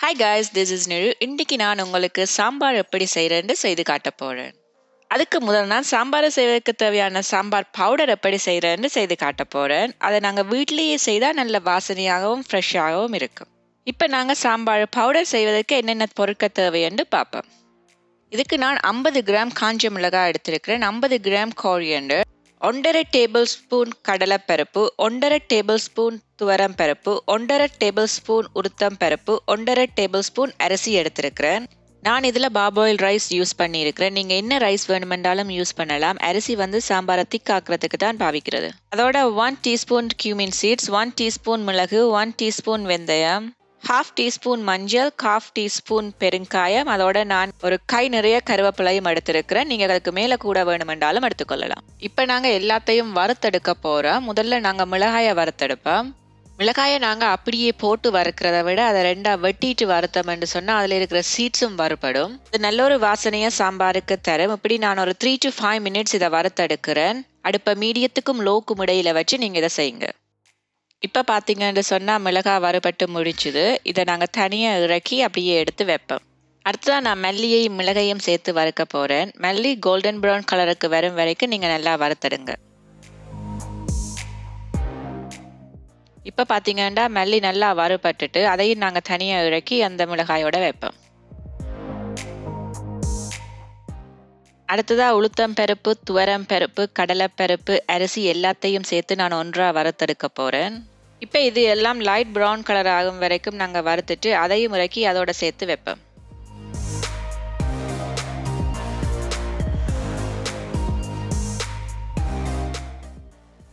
Hi guys, this is Niru. இன்னைக்கு நான் உங்களுக்கு சாம்பார் எப்படி செய்யறேன்னு செய்து காட்ட போறேன். அதுக்கு முதல் நான் சாம்பார் செய்வதற்கு தேவையான சாம்பார் பவுடர் எப்படி செய்யறேன்னு செய்து காட்ட போறேன். அதை நாங்கள் வீட்டிலேயே செய்தால் நல்ல வாசனையாகவும் ஃப்ரெஷ்ஷாகவும் இருக்கும். இப்போ நாங்கள் சாம்பார் பவுடர் செய்வதற்கு என்னென்ன பொருட்கள் தேவைன்னு பார்ப்போம். இதுக்கு நான் 50 கிராம் காஞ்ச மிளகாய் எடுத்திருக்கிறேன், 50 கிராம் கோரியண்டர், 1.5 டேபிள் ஸ்பூன் கடலைப்பருப்பு, 1.5 டேபிள் ஸ்பூன் துவரம் பருப்பு, 1.5 டேபிள் ஸ்பூன் உளுத்தம் பருப்பு, 1.5 டேபிள் ஸ்பூன் அரிசி எடுத்திருக்கிறேன். நான் இதில் பாபாயில் ரைஸ் யூஸ் பண்ணியிருக்கிறேன். நீங்கள் என்ன ரைஸ் வேணுமென்றாலும் யூஸ் பண்ணலாம். அரிசி சாம்பாரை திக்காக்குறதுக்கு தான் பாவிக்கிறது. அதோட 1 டீஸ்பூன் கியூமின் சீட்ஸ், 1 டீஸ்பூன் மிளகு, 1 டீஸ்பூன் வெந்தயம், 1/2 டீஸ்பூன் மஞ்சள், 1/2 டீஸ்பூன் பெருங்காயம், அதோட நான் ஒரு கை நிறைய கருவேப்பிலையும் எடுத்திருக்கிறேன். நீங்கள் அதுக்கு மேலே கூட வேணுமென்றாலும் எடுத்துக்கொள்ளலாம். இப்போ நாங்கள் எல்லாத்தையும் வறுத்தெடுக்க போகிறோம். முதல்ல நாங்கள் மிளகாயை வறுத்தெடுப்போம். மிளகாயை நாங்கள் அப்படியே போட்டு வறுக்கிறத விட அதை ரெண்டாக வெட்டிட்டு வறுத்தோம்னு சொன்னால் அதில் இருக்கிற சீட்ஸும் வறுபடும். இது நல்ல ஒரு வாசனையை சாம்பாருக்கு தரும். இப்படி நான் ஒரு 3 to 5 minutes இதை வறுத்தெடுக்கிறேன். அடுப்பை மீடியத்துக்கும் லோக்கும் இடையில வச்சு நீங்கள் இதை செய்யுங்க. இப்போ பார்த்தீங்கன்னு சொன்னால் மிளகாய் வறுபட்டு முடிச்சுது. இதை நாங்கள் தனியாக இறக்கி அப்படியே எடுத்து வைப்போம். அடுத்ததான் நான் மல்லியையும் மிளகையும் சேர்த்து வறுக்க போகிறேன். மல்லி கோல்டன் ப்ரௌன் கலருக்கு வரும் வரைக்கும் நீங்கள் நல்லா வறுத்தடுங்க. இப்போ பார்த்தீங்கன்னா மல்லி நல்லா வறுபட்டுட்டு அதையும் நாங்கள் தனியாக இறக்கி அந்த மிளகாயோட வைப்போம். அடுத்ததாக உளுத்தம் பருப்பு, துவரம் பருப்பு, கடலைப்பருப்பு, அரிசி எல்லாத்தையும் சேர்த்து நான் ஒன்றாக வறுத்தெடுக்க போகிறேன். இப்போ இது எல்லாம் லைட் ப்ரௌன் கலர் ஆகும் வரைக்கும் நாங்கள் வறுத்துட்டு அதையும் இறக்கி அதோட சேர்த்து வைப்போம்.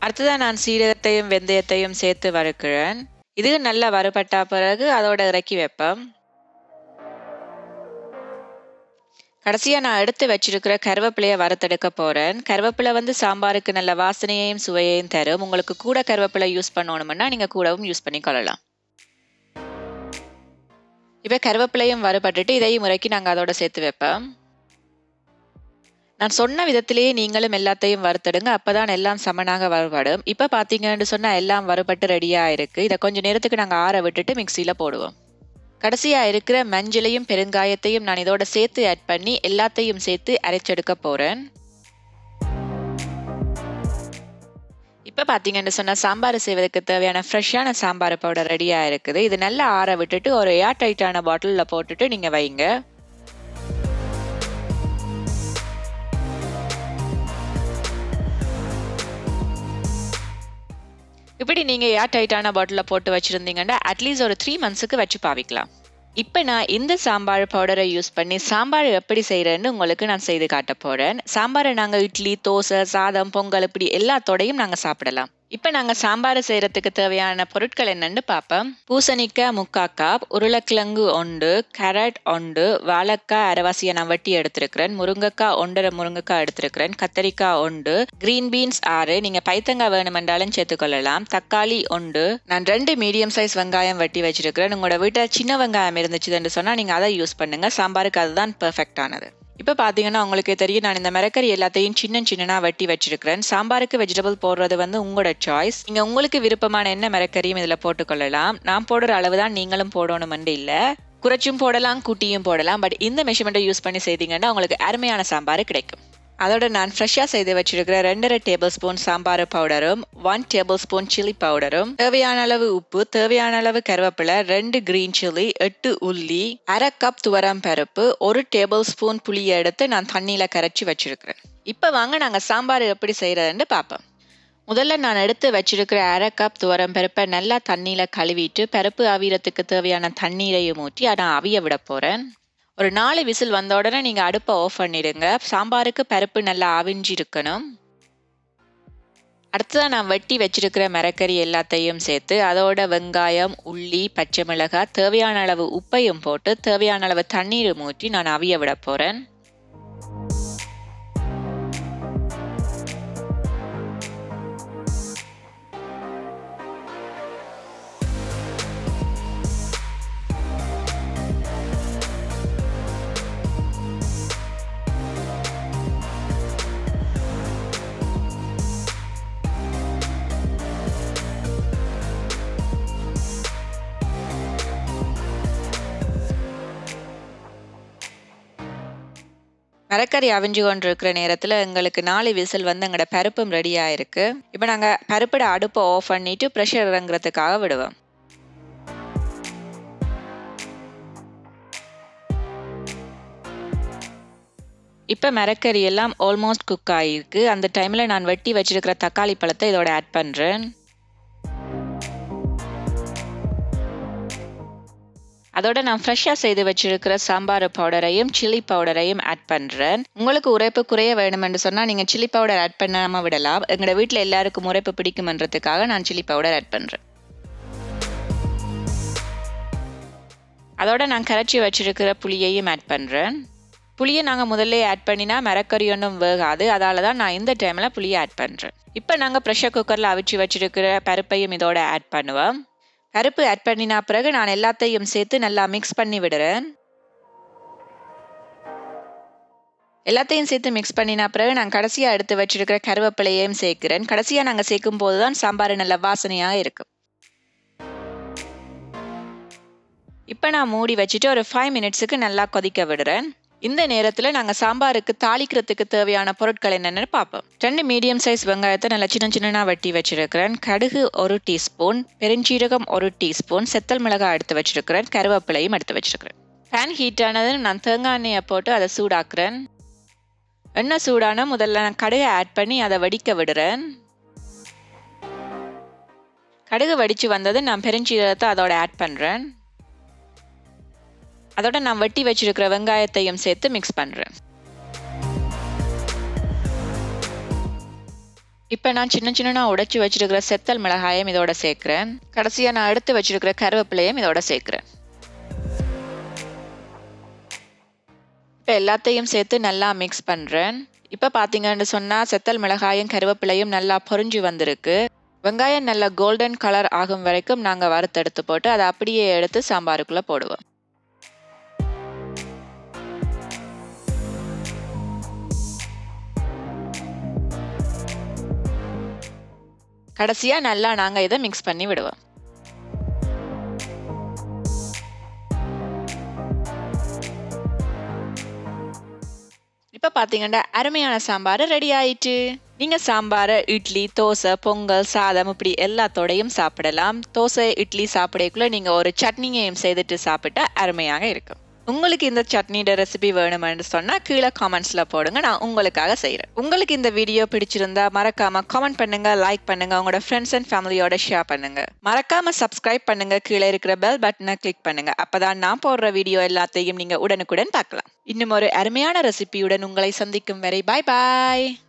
அடுத்ததான் நான் சீரகத்தையும் வெந்தயத்தையும் சேர்த்து வறுக்கிறேன். இது நல்லா வறுபட்டா பிறகு அதோட இறக்கி வைப்பேன். கடைசியாக நான் எடுத்து வச்சிருக்கிற கருவேப்பிலையை வறுத்தெடுக்க போகிறேன். கருவேப்பிலை சாம்பாருக்கு நல்ல வாசனையையும் சுவையையும் தரும். உங்களுக்கு கூட கருவேப்பிலை யூஸ் பண்ணணும்னா நீங்கள் கூடவும் யூஸ் பண்ணி கொள்ளலாம். இப்போ கருவேப்பிலையும் வறுபட்டுட்டு இதையும் முறைக்கு நாங்கள் அதோட சேர்த்து வைப்போம். நான் சொன்ன விதத்திலேயே நீங்களும் எல்லாத்தையும் வறுத்தெடுங்க, அப்போதான் எல்லாம் சமனாக வறுபடும். இப்போ பார்த்தீங்கன்னு சொன்னால் எல்லாம் வறுபட்டு ரெடியாக இருக்குது. இதை கொஞ்சம் நேரத்துக்கு நாங்கள் ஆற விட்டுட்டு மிக்சியில் போடுவோம். கடைசியாக இருக்கிற மஞ்சளையும் பெருங்காயத்தையும் நான் இதோட சேர்த்து ஆட் பண்ணி எல்லாத்தையும் சேர்த்து அரைச்செடுக்க போகிறேன். இப்போ பார்த்தீங்கன்னு சொன்னால் சாம்பார் செய்வதற்கு தேவையான ஃப்ரெஷ்ஷான சாம்பார் பவுடர் ரெடியாக இருக்குது. இது நல்லா ஆற விட்டுட்டு ஒரு ஏர் டைட்டான பாட்டிலில் போட்டுட்டு நீங்கள் வைங்க. இப்படி நீங்கள் ஏர் டைட்டான பாட்டிலில் போட்டு வச்சுருந்தீங்கன்னா அட்லீஸ்ட் ஒரு 3 months வச்சு பாவிக்கலாம். இப்போ நான் இந்த சாம்பார் பவுடரை யூஸ் பண்ணி சாம்பார் எப்படி செய்கிறேன்னு உங்களுக்கு நான் செய்து காட்ட போகிறேன். சாம்பாரை நாங்கள் இட்லி, தோசை, சாதம், பொங்கல் இப்படி எல்லாத்தோடையும் நாங்கள் சாப்பிடலாம். இப்போ நாங்கள் சாம்பார் செய்கிறதுக்கு தேவையான பொருட்கள் என்னென்னு பார்ப்போம். பூசணிக்காய் 3/4 கப், உருளைக்கிழங்கு 1, கேரட் 1, வாழைக்காய் அரைவாசியை நான் வெட்டி எடுத்திருக்கிறேன், முருங்கைக்காய் 1.5 முருங்கைக்காய் எடுத்திருக்கிறேன், கத்தரிக்காய் 1, கிரீன் பீன்ஸ் 6, நீங்கள் பைத்தங்காய் வேணுமென்றாலும் சேர்த்துக்கொள்ளலாம், தக்காளி 1, நான் 2 மீடியம் சைஸ் வெங்காயம் வெட்டி வச்சிருக்கிறேன். உங்களோட வீட்டில் சின்ன வெங்காயம் இருந்துச்சுன்னு சொன்னால் நீங்கள் அதை யூஸ் பண்ணுங்கள். சாம்பாருக்கு அதுதான் பெர்ஃபெக்டானது. இப்போ பார்த்தீங்கன்னா உங்களுக்கே தெரியும், நான் இந்த மிளகறி எல்லாத்தையும் சின்னதாக வெட்டி வச்சிருக்கிறேன். சாம்பாருக்கு வெஜிடபிள் போடுறது உங்களோட சாய்ஸ். நீங்கள் உங்களுக்கு விருப்பமான என்ன மிளகறியும் இதில் போட்டுக்கொள்ளலாம். நான் போடுற அளவு தான் நீங்களும் போடணுமென்று இல்லை, குறைச்சும் போடலாம், கூட்டியும் போடலாம். பட் இந்த மெஷர்மெண்ட்டை யூஸ் பண்ணி செய்தீங்கன்னா உங்களுக்கு அருமையான சாம்பார் கிடைக்கும். அதோட நான் ஃப்ரெஷ்ஷாக செய்து வச்சிருக்கிற 2.5 டேபிள் ஸ்பூன் சாம்பார் பவுடரும், 1 டேபிள் ஸ்பூன் சில்லி பவுடரும், தேவையான அளவு உப்பு, தேவையான அளவு கருவேப்பிலை, 2 கிரீன் சில்லி, 8 உள்ளி, 1/2 கப் துவரம் பருப்பு, 1 டேபிள் ஸ்பூன் புளியை எடுத்து நான் தண்ணியில் கரைச்சி வச்சிருக்கிறேன். இப்போ வாங்க நாங்கள் சாம்பார் எப்படி செய்கிறதுன்னு பார்ப்போம். முதல்ல நான் எடுத்து வச்சிருக்கிற 1/2 கப் துவரம் பருப்பை நல்லா தண்ணியில் கழுவிட்டு பருப்பு அவியறதுக்கு தேவையான தண்ணீரையும் ஊற்றி அதை அவிய விட போகிறேன். ஒரு 4 விசில் வந்த உடனே நீங்கள் அடுப்பை ஆஃப் பண்ணிடுங்க. சாம்பாருக்கு பருப்பு நல்லா அவிஞ்சு இருக்கணும். அடுத்ததான் நான் வெட்டி வச்சிருக்கிற மிளகறி எல்லாத்தையும் சேர்த்து அதோட வெங்காயம், உள்ளி, பச்சை மிளகாய், தேவையான அளவு உப்பையும் போட்டு தேவையான அளவு தண்ணீரும் ஊற்றி நான் அவிய விட போகிறேன். மரக்கறி அவிஞ்சு கொண்டிருக்கிற நேரத்தில் எங்களுக்கு 4 விசில் வந்து எங்களோட பருப்பும் ரெடி ஆயிருக்கு. இப்போ நாங்கள் பருப்போட அடுப்பை ஆஃப் பண்ணிட்டு ப்ரெஷர் இறங்குறதுக்காக விடுவோம். இப்போ மரக்கறி எல்லாம் ஆல்மோஸ்ட் குக் ஆகிருக்கு. அந்த டைமில் நான் வெட்டி வச்சிருக்கிற தக்காளி பழத்தை இதோட ஆட் பண்ணுறேன். அதோட நான் ஃப்ரெஷ்ஷாக செய்து வச்சிருக்கிற சாம்பார் பவுடரையும் சில்லி பவுடரையும் ஆட் பண்ணுறேன். உங்களுக்கு உரைப்பு குறைய வேணுமென்று சொன்னால் நீங்கள் சில்லி பவுடர் ஆட் பண்ணாமல் விடலாம். எங்களோட வீட்டில் எல்லாருக்கும் உரைப்பு பிடிக்குமன்றதுக்காக நான் சில்லி பவுடர் ஆட் பண்ணுறேன். அதோட நான் கரைச்சி வச்சிருக்கிற புளியையும் ஆட் பண்ணுறேன். புளியை நாங்கள் முதல்ல ஆட் பண்ணினா மரக்கறி ஒன்றும் வேகாது. அதால தான் நான் இந்த டைமில் புளியை ஆட் பண்ணுறேன். இப்போ நாங்கள் ப்ரெஷர் குக்கரில் அவிச்சு வச்சிருக்கிற பருப்பையும் இதோட ஆட் பண்ணுவோம். பருப்பு ஆட் பண்ணினா பிறகு நான் எல்லாத்தையும் சேர்த்து நல்லா மிக்ஸ் பண்ணி விடுறேன். எல்லாத்தையும் சேர்த்து மிக்ஸ் பண்ணினா பிறகு நான் கடைசியாக எடுத்து வச்சிருக்கிற கருவேப்பிலையையும் சேர்க்கிறேன். கடைசியாக நாங்கள் சேர்க்கும் போது தான் சாம்பார் நல்ல வாசனையாக இருக்கும். இப்போ நான் மூடி வச்சுட்டு ஒரு 5 மினிட்ஸுக்கு நல்லா கொதிக்க விடுறேன். இந்த நேரத்தில் நாங்கள் சாம்பாருக்கு தாளிக்கிறதுக்கு தேவையான பொருட்கள் என்னென்னு பார்ப்போம். 2 மீடியம் சைஸ் வெங்காயத்தை நல்லா சின்ன சின்னனா வெட்டி வச்சிருக்கிறேன். கடுகு 1 டீஸ்பூன், பெருஞ்சீரகம் 1 டீஸ்பூன், செத்தல் மிளகாய் எடுத்து வச்சிருக்கிறேன், கருவேப்பிலையும் எடுத்து வச்சிருக்கிறேன். பேன் ஹீட் ஆனது நான் தேங்காய் எண்ணெயை போட்டு அதை சூடாக்குறேன். எண்ணெய் சூடான முதல்ல நான் கடுகை ஆட் பண்ணி அதை வடிக்க விடுறேன். கடுகு வடித்து வந்தது நான் பெருஞ்சீரகத்தை அதோட ஆட் பண்ணுறேன். அதோட நான் வெட்டி வச்சிருக்கிற வெங்காயத்தையும் சேர்த்து மிக்ஸ் பண்ணுறேன். இப்போ நான் சின்ன சின்னனா உடைச்சி வச்சிருக்கிற செத்தல் மிளகாயம் இதோட சேர்க்கிறேன். கடைசியாக நான் எடுத்து வச்சிருக்கிற கருவேப்பிலையும் இதோட சேர்க்கிறேன். இப்போ எல்லாத்தையும் சேர்த்து நல்லா மிக்ஸ் பண்ணுறேன். இப்போ பார்த்தீங்கன்னு சொன்னால் செத்தல் மிளகாயும் கருவேப்பிலையும் நல்லா பொரிஞ்சு வந்திருக்கு. வெங்காயம் நல்லா கோல்டன் கலர் ஆகும் வரைக்கும் நாங்கள் வறுத்தெடுத்து போட்டு அதை அப்படியே எடுத்து சாம்பாருக்குள்ளே போடுவோம். கடைசியாக நல்லா நாங்கள் இதை மிக்ஸ் பண்ணி விடுவோம். இப்போ பார்த்தீங்கன்னா அருமையான சாம்பார் ரெடி ஆயிட்டு. நீங்கள் சாம்பாரை இட்லி, தோசை, பொங்கல், சாதம் இப்படி எல்லாத்தோடையும் சாப்பிடலாம். தோசை, இட்லி சாப்பிடக்குள்ள நீங்கள் ஒரு சட்னியையும் செய்துட்டு சாப்பிட்டா அருமையாக இருக்கும். உங்களுக்கு இந்த சட்னியோட ரெசிபி வேணுமென்னு சொன்னால் கீழே காமெண்ட்ஸில் போடுங்க, நான் உங்களுக்காக செய்கிறேன். உங்களுக்கு இந்த வீடியோ பிடிச்சிருந்தா மறக்காம கமெண்ட் பண்ணுங்க, லைக் பண்ணுங்க, உங்களோட ஃப்ரெண்ட்ஸ் அண்ட் ஃபேமிலியோட ஷேர் பண்ணுங்க. மறக்காம சப்ஸ்கிரைப் பண்ணுங்க, கீழே இருக்கிற பெல் பட்டனை கிளிக் பண்ணுங்க. அப்பதான் நான் போடுற வீடியோ எல்லாத்தையும் நீங்க உடனுக்குடன் பார்க்கலாம். இன்னும் ஒரு அருமையான ரெசிபியுடன் உங்களை சந்திக்கும் வரை பாய் பாய்.